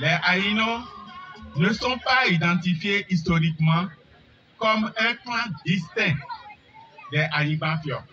Les Aïnos ne sont pas identifiés historiquement comme un clan distinct des Aïbafior.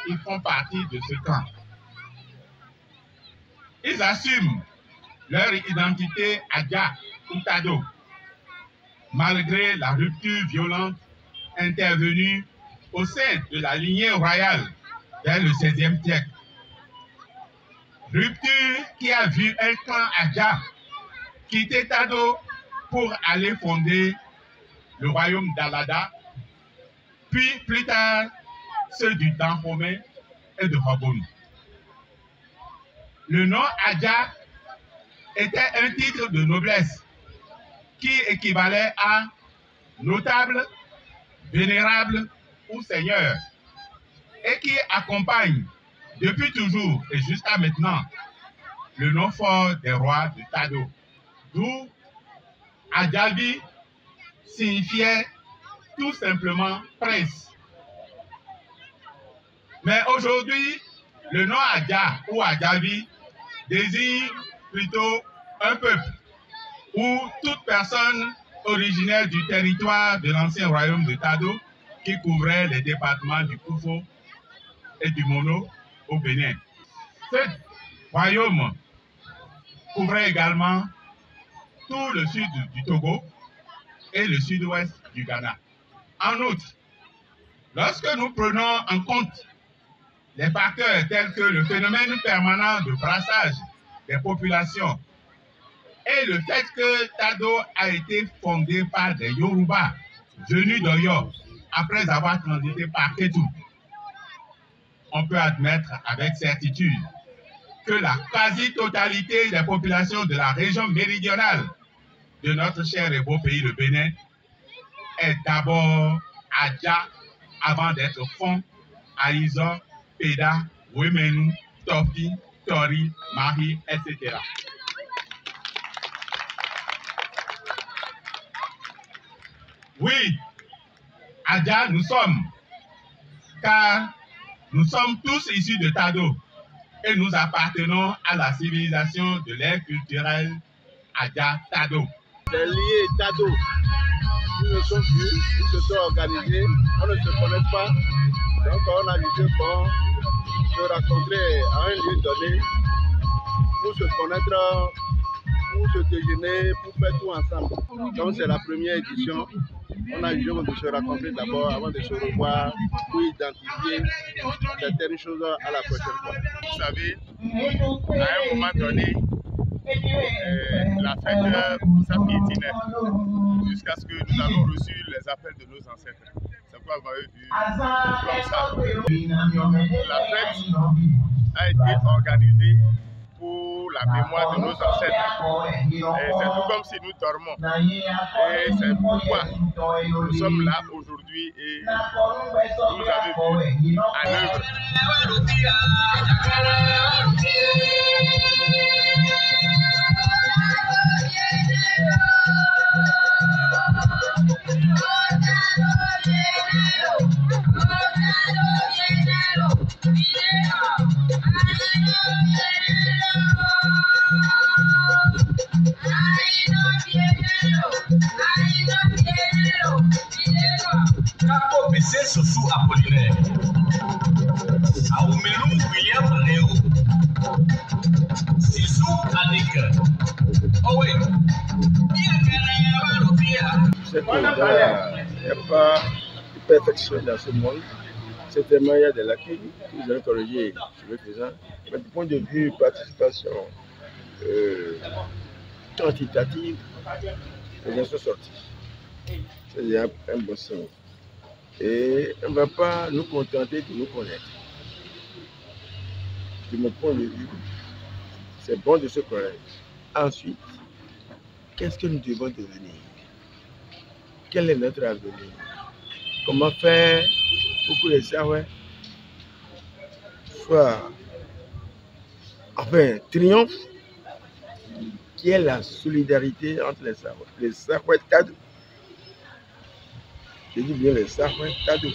Ils font partie de ce clan. Ils assument leur identité Adja ou Tado, malgré la rupture violente intervenue au sein de la lignée royale vers le XVIe siècle. Rupture qui a vu un clan Adja quitter Tado pour aller fonder le royaume d'Alada, puis plus tard ceux du Dahomey et de Hobonu. Le nom Adja était un titre de noblesse qui équivalait à notable, vénérable ou seigneur et qui accompagne depuis toujours et jusqu'à maintenant le nom fort des rois de Tado, d'où Adjavi signifiait tout simplement prince. Mais aujourd'hui, le nom Adja ou Adjavi désigne plutôt un peuple ou toute personne originaire du territoire de l'ancien royaume de Tado qui couvrait les départements du Koufo et du Mono au Bénin. Ce royaume couvrait également tout le sud du Togo et le sud-ouest du Ghana. En outre, lorsque nous prenons en compte les facteurs tels que le phénomène permanent de brassage des populations et le fait que Tado a été fondé par des Yoruba venus d'Oyo après avoir transité par Kétou, on peut admettre avec certitude que la quasi-totalité des populations de la région méridionale de notre cher et beau pays, le Bénin, est d'abord Adja avant d'être Fon, Aïzo, Peda, Wemenu, Tofi, Tori, Mahi, etc. Oui, Adja nous sommes, car nous sommes tous issus de Tado et nous appartenons à la civilisation de l'ère culturelle Adja Tado. Les liés Tado, ils se sont vus, ils se sont organisés, on ne se connaît pas, donc on a jugé bon se rencontrer à un lieu donné pour se connaître, pour se déjeuner, pour faire tout ensemble. Donc c'est la première édition. On a jugé de se rencontrer d'abord avant de se revoir pour identifier certaines choses à la prochaine fois. Vous savez, à un moment donné, la fête ça piétinait jusqu'à ce que nous avons reçu les appels de nos ancêtres. C'est pourquoi vous m'avez vu comme ça. La fête a été organisée pour la mémoire de nos ancêtres. Et c'est tout comme si nous dormons. Et c'est pourquoi nous sommes là aujourd'hui et vous avez vu à l'œuvre. Sousou Apollinaire, Aoumelou William Léo, Sisou Anik, Owe, C'est qu'il n'y a pas de perfection dans ce monde. Certainement, il y a des lacunes que vous allez corriger sur le présent. Mais du point de vue participation quantitative, les gens sont sortis. C'est déjà un bon signe. Et on ne va pas nous contenter de nous connaître. De mon point de vue, c'est bon de se connaître. Ensuite, qu'est-ce que nous devons devenir? Quel est notre avenir? Comment faire pour que les Sahouais soient, enfin, triomphe, qui est la solidarité entre les Sahouais. Les Sahouais Tado. Je dis bien les Sahouais Tado.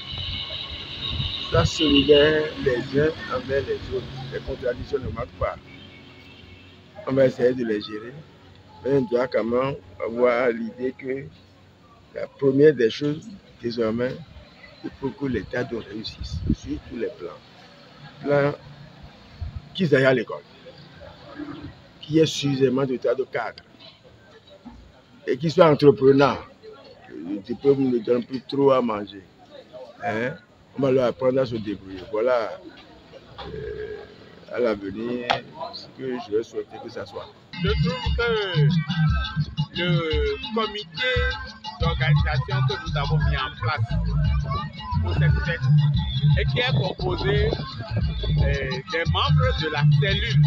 Ça solidaire les uns envers les autres. Les contradictions ne manquent pas. On va essayer de les gérer Mais on doit quand même avoir l'idée que la première des choses, désormais, il faut que l'État doit réussir sur tous les plans. Qu'ils aillent à l'école, qu'il y ait suffisamment de tas de cadres et qu'ils soient entrepreneurs. Le diplôme ne donne plus trop à manger. Hein? On va leur apprendre à se débrouiller. Voilà, à l'avenir, ce que je vais souhaiter que ça soit. Je trouve que le comité d'organisation que nous avons mis en place pour cette fête et qui est composé des membres de la cellule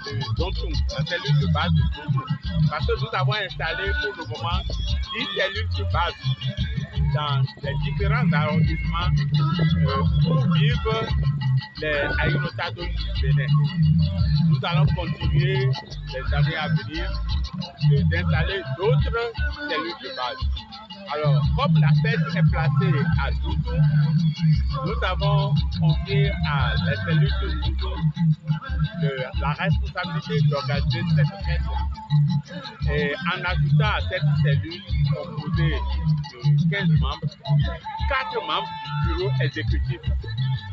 de Dontoum, la cellule de base de Dontoum. Parce que nous avons installé pour le moment 10 cellules de base dans les différents arrondissements où vivent les Aïnotados du Bénin. Nous allons continuer les années à venir d'installer d'autres cellules de base. Alors, comme la fête est placée à Doutou, nous avons confié à la cellule de Doutou la responsabilité d'organiser cette fête. Et en ajoutant à cette cellule composée de 15 membres, 4 membres du bureau exécutif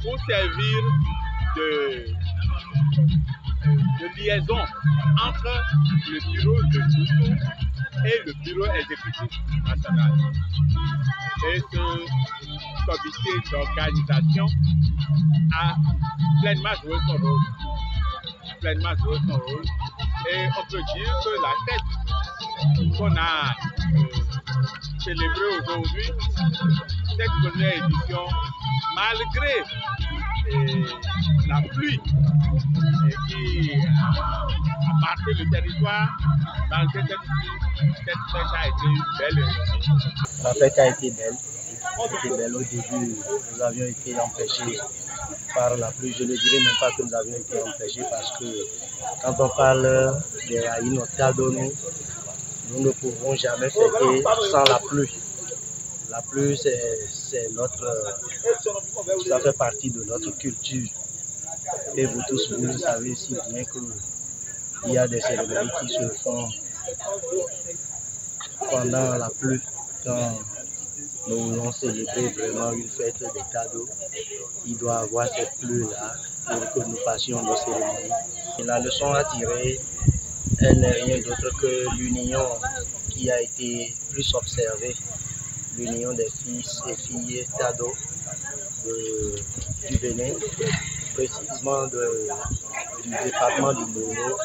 pour servir de liaison entre le bureau de Doutou et le bureau exécutif national. Et ce comité d'organisation a pleinement joué son rôle. Et on peut dire que la fête qu'on a célébrée aujourd'hui, cette première édition, malgré la pluie qui a marqué le territoire, malgré cette fête a été une belle réussite. La fête a été belle. Au début, nous avions été empêchés par la pluie. Je ne dirais même pas que nous avions été empêchés parce que quand on parle des Aïnotados, nous ne pouvons jamais fêter sans la pluie. La pluie, c'est ça fait partie de notre culture. Et vous tous, vous le savez si bien qu'il y a des cérémonies qui se font pendant la pluie. Quand nous voulons célébrer vraiment une fête des cadeaux, il doit avoir cette pluie-là pour que nous fassions nos cérémonies. Et la leçon à tirer, elle n'est rien d'autre que l'union qui a été plus observée, l'union des fils et filles Tado du Bénin, précisément du département du Mono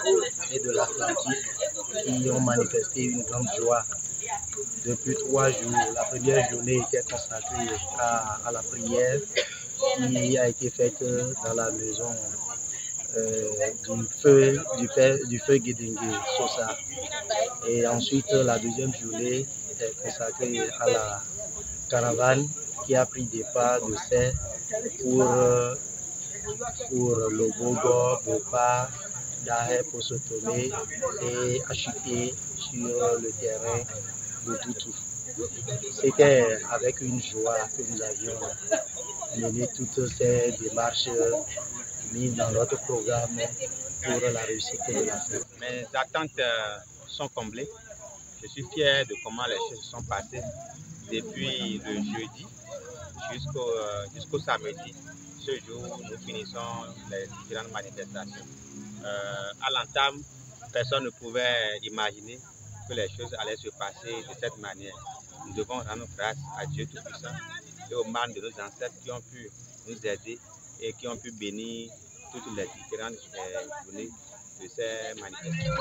et de l'Atlantique, qui ont manifesté une grande joie. Depuis 3 jours, la première journée était consacrée à la prière qui a été faite dans la maison du feu Guédingué Sosa. Et ensuite, la deuxième journée est consacrée à la caravane qui a pris des pas de serre pour le Bogo, Bopa, Dahé pour se tourner et acheter sur le terrain de Doutou. C'était avec une joie que nous avions mené toutes ces démarches mises dans notre programme pour la réussite de la fête. Mes attentes sont comblées. Je suis fier de comment les choses se sont passées depuis le jeudi jusqu'au samedi. Ce jour, nous finissons les différentes manifestations. À l'entame, personne ne pouvait imaginer que les choses allaient se passer de cette manière. Nous devons rendre grâce à Dieu Tout-Puissant et aux membres de nos ancêtres qui ont pu nous aider et qui ont pu bénir toutes les différentes journées de ces manifestations.